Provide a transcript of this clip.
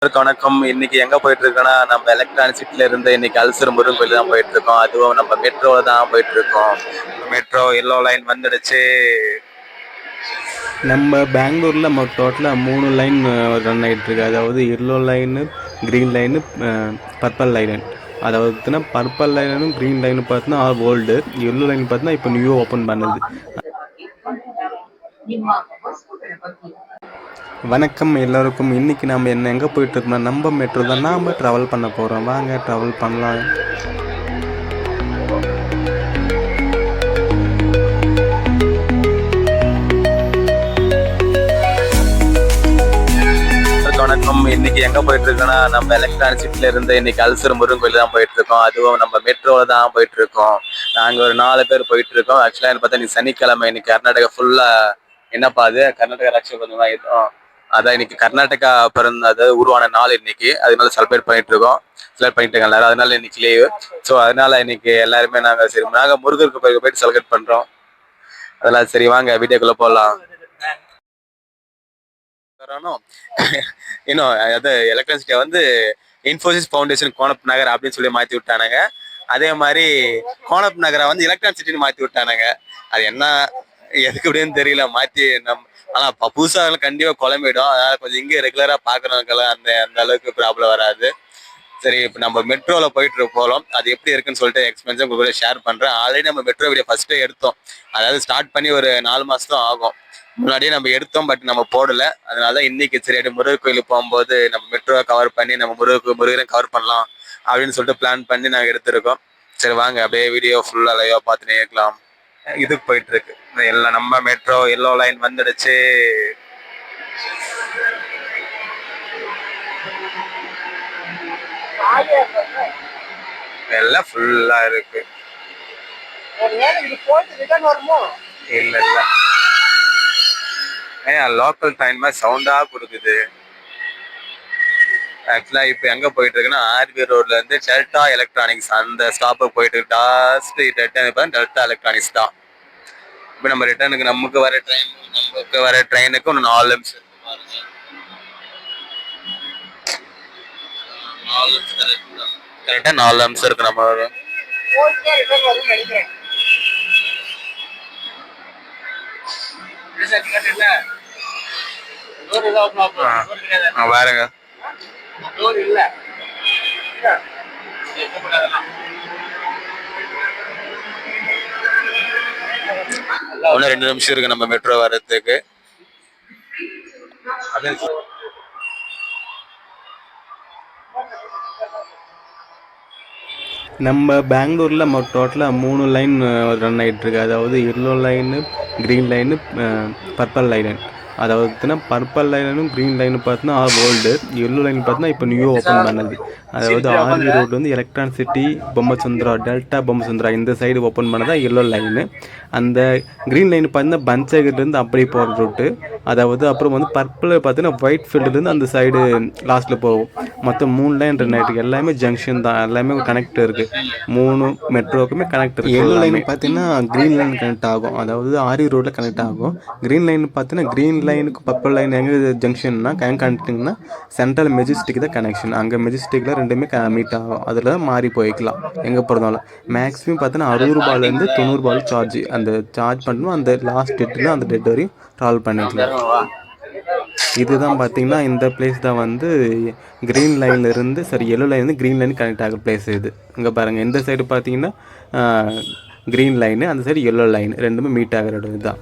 வணக்கம். இன்னைக்கு எங்க போயிட்டு இருக்கோம்னா, நம்ம எலக்ட்ரானிக் சிட்டில இருந்து இன்னைக்கு அல்சர் முருகன் கோயில் தான் போயிட்டு இருக்கோம். அதுவும் நம்ம மெட்ரோல தான் போயிட்டு இருக்கோம். மெட்ரோ எல்லோ லைன் வந்துடுச்சு. நம்ம பெங்களூரில் டோட்டலாக 3 லைன் ரன் ஆகிட்டுருக்கு. அதாவது yellow line, green line, purple line. அதாவதுனா பர்பிள் லைனும் க்ரீன் லைனு பார்த்தீங்கன்னா ஓல்டு, எல்லோ லைன் பார்த்தீங்கன்னா இப்போ நியூ ஓப்பன் பண்ணுது. வணக்கம் எல்லோருக்கும். இன்றைக்கி நம்ம எங்கே போயிட்டுருக்கோம்னா நம்ம மெட்ரோ தான் நாம் ட்ராவல் பண்ண போகிறோம். வாங்க ட்ராவல் பண்ணலாம். வணக்கம். இன்னைக்கு எங்க போயிட்டு இருக்கோம்னா, நம்ம எலக்ட்ரானிக் சிட்டில இருந்து இன்னைக்கு அல்சர் முருகன் கோயில் தான் போயிட்டு இருக்கோம். அதுவும் நம்ம மெட்ரோல தான் போயிட்டு இருக்கோம். நாங்க ஒரு 4 பேர் போயிட்டு இருக்கோம். ஆக்சுவலா பார்த்தா இன்னைக்கு சனிக்கிழமை. இன்னைக்கு கர்நாடகா ஃபுல்லா என்னப்பா அது கர்நாடகா ரக்ஷாபந்தன் தான். அதான் இன்னைக்கு கர்நாடகா அதாவது உருவான நாள் இன்னைக்கு. அதனால செலிப்ரேட் பண்ணிட்டு இருக்கோம். செலிப்ரேட் பண்ணிட்டு இருக்காங்க எல்லாரும். அதனால இன்னைக்கு லீவு. ஸோ அதனால இன்னைக்கு எல்லாருமே நாங்க முருகருக்கு போயிட்டு செலிப்ரேட் பண்றோம். அதெல்லாம் சரி, வாங்க வீடியோக்குள்ள போகலாம். இன்னும் அது எலக்ட்ரிசிட்டியை வந்து இன்ஃபோசிஸ் ஃபவுண்டேஷன் கோனப் நகர் அப்படின்னு சொல்லி மாற்றி விட்டானுங்க. அதே மாதிரி கோனப் நகரை வந்து எலக்ட்ரானிசிட்டின்னு மாற்றி விட்டானுங்க. அது என்ன எதுக்கு அப்படின்னு தெரியல மாற்றி ஆனால் புதுசாக கண்டிப்பாக குழம்பிடும். அதனால் கொஞ்சம் இங்கே ரெகுலராக பார்க்குறவங்கெல்லாம் அந்த அளவுக்கு ப்ராப்ளம் வராது. சரி, இப்போ நம்ம மெட்ரோவில் போயிட்டு போகிறோம். அது எப்படி இருக்குன்னு சொல்லிட்டு எக்ஸ்பீரியன்ஸை உங்க கூட ஷேர் பண்ணுறேன். ஆல்ரெடி நம்ம மெட்ரோ வீடியோ ஃபஸ்ட்டே எடுத்தோம். அதாவது ஸ்டார்ட் பண்ணி ஒரு 4 மாதம் தான் ஆகும். முன்னாடியே நம்ம எடுத்தோம், பட் நம்ம போடல. அதனால இன்னைக்கு சரி முருகர் கோயிலுக்கு போகும்போது நம்ம மெட்ரோவை கவர் பண்ணி நம்ம முருகரை கவர் பண்ணலாம் அப்படின்னு சொல்லிட்டு பிளான் பண்ணி நாங்கள் எடுத்திருக்கோம். சரி வாங்க அப்படியே வீடியோ ஃபுல்லா லைவா பார்த்துனே இருக்கலாம். இதுக்கு போயிட்டு இருக்கு எல்லாம் நம்ம மெட்ரோ எல்லோ லைன் வந்துடுச்சு. எல்லாம் ஃபுல்லா இருக்கு. இல்ல இல்ல லோக்கல் ட்ரெயின் மாதிரி சவுண்டா கொடுக்குது. ஆக்சுவலா இப்போ எங்க போயிட்டு இருக்குன்னா, ஆர்வி ரோட்ல இருந்து டெல்டா எலக்ட்ரானிக்ஸ் அந்த ஸ்டாப்புக்கு போயிட்டு டெல்டா எலக்ட்ரானிக்ஸ் தான். இப்போ நம்ம ரிட்டர்னுக்கு நமக்கு வர ட்ரெயினுக்கு ஒன்று 4 நிமிஷம் கரெக்டா 4 நிமிஷம் இருக்கு. நம்ம பாருங்க ஒன்னு 2 நிமிஷம் இருக்கு நம்ம மெட்ரோ வர்றதுக்கு. நம்ம பெங்களூரில் டோட்டலாக 3 லைன் ரன் ஆகிட்டுருக்கு. அதாவது yellow line, green line, purple line. அதாவதுனா பர்பிள் லைனும் க்ரீன் லைனு பார்த்தீங்கன்னா ஓல்டு, எல்லோ லைன் பார்த்தீங்கன்னா இப்போ நியூ ஓப்பன் பண்ணது. அதாவது ஆர்வி ரோடு வந்து Electronic City Bommasandra, delta Bommasandra இந்த சைடு ஓப்பன் பண்ணதான் எல்லோ லைனு. அந்த க்ரீன் லைன் பார்த்தீங்கன்னா பன்சேகர்லேருந்து அப்படி போகிற ரூட்டு. அதாவது அப்புறம் வந்து பர்பிள் பார்த்தீங்கன்னா ஒயிட் ஃபீல்டுலேருந்து அந்த சைடு லாஸ்ட்டில் போகும். மொத்தம் 3 லைன் ரன் ஆகிட்டு எல்லாமே ஜங்ஷன் தான், எல்லாமே கனெக்ட் இருக்குது. 3 மெட்ரோவுக்குமே கனெக்ட் இருக்குது. எல்லோ லைன் பார்த்தீங்கன்னா க்ரீன் லைன் கனெக்ட் ஆகும். அதாவது ஆர்வி ரோட்டில் கனெக்ட் ஆகும். க்ரீன் லைன் பார்த்தீங்கன்னா க்ரீன் லைனுக்கு பர்பிள் லைன் எங்கே ஜங்ஷன்னா கனெக்டிங்னா சென்ட்ரல் மெஜிஸ்டிக் தான் கனெக்ஷன். அங்கே மெஜிஸ்டிக்கில் ரெண்டுமே மீட் ஆகும். அதில் மாறி போய்க்கலாம் எங்கே போகிறதாலும். மேக்ஸிமம் பார்த்தீங்கன்னா 60 ரூபாயிலேருந்து 90 ரூபாய் சார்ஜ். அந்த சார்ஜ் பண்ணணும். அந்த லாஸ்ட் டேட்டில் அந்த டேட் வரையும் ட்ராவல் பண்ணிக்கலாம். இதுதான் பார்த்தீங்கன்னா இந்த பிளேஸ் தான் வந்து க்ரீன் லைனில் இருந்து எல்லோ லைன்லேருந்து க்ரீன் லைன் கனெக்ட் ஆகிற பிளேஸ் இது. இங்கே பாருங்கள், இந்த சைடு பார்த்தீங்கன்னா க்ரீன் லைனு, அந்த சைடு எல்லோ லைன் ரெண்டுமே மீட் ஆகிற இடம் இதுதான்.